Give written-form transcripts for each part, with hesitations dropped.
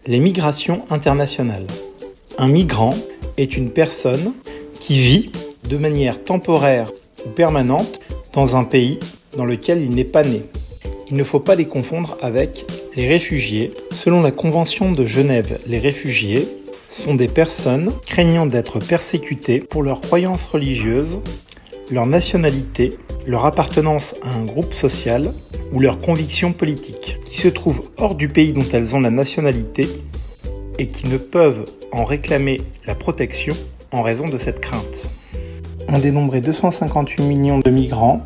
Les migrations internationales. Un migrant est une personne qui vit de manière temporaire ou permanente dans un pays dans lequel il n'est pas né. Il ne faut pas les confondre avec les réfugiés. Selon la Convention de Genève, les réfugiés sont des personnes craignant d'être persécutées pour leurs croyances religieuses, leur nationalité, leur appartenance à un groupe social ou leurs convictions politiques, qui se trouvent hors du pays dont elles ont la nationalité et qui ne peuvent en réclamer la protection en raison de cette crainte. On dénombrait 258 millions de migrants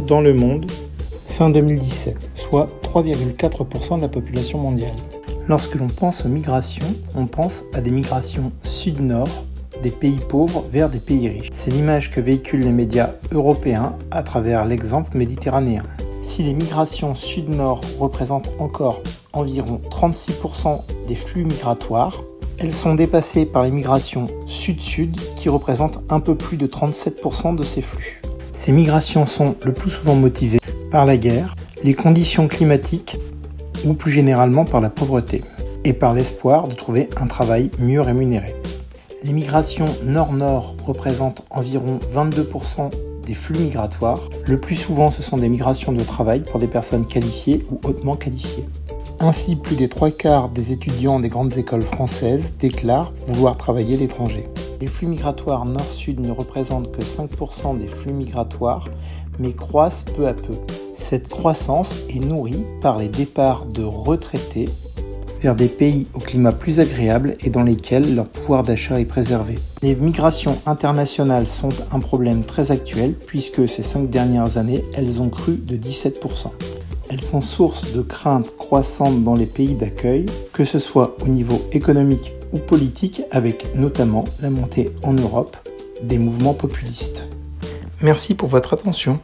dans le monde fin 2017, soit 3,4% de la population mondiale. Lorsque l'on pense aux migrations, on pense à des migrations sud-nord, des pays pauvres vers des pays riches. C'est l'image que véhiculent les médias européens à travers l'exemple méditerranéen. Si les migrations sud-nord représentent encore environ 36% des flux migratoires, elles sont dépassées par les migrations sud-sud qui représentent un peu plus de 37% de ces flux. Ces migrations sont le plus souvent motivées par la guerre, les conditions climatiques ou plus généralement par la pauvreté et par l'espoir de trouver un travail mieux rémunéré. Les migrations nord-nord représentent environ 22% des flux migratoires. Le plus souvent, ce sont des migrations de travail pour des personnes qualifiées ou hautement qualifiées. Ainsi, plus des 3/4 des étudiants des grandes écoles françaises déclarent vouloir travailler à l'étranger. Les flux migratoires nord-sud ne représentent que 5% des flux migratoires, mais croissent peu à peu. Cette croissance est nourrie par les départs de retraités vers des pays au climat plus agréable et dans lesquels leur pouvoir d'achat est préservé. Les migrations internationales sont un problème très actuel puisque ces 5 dernières années, elles ont cru de 17%. Elles sont source de craintes croissantes dans les pays d'accueil, que ce soit au niveau économique ou politique, avec notamment la montée en Europe des mouvements populistes. Merci pour votre attention.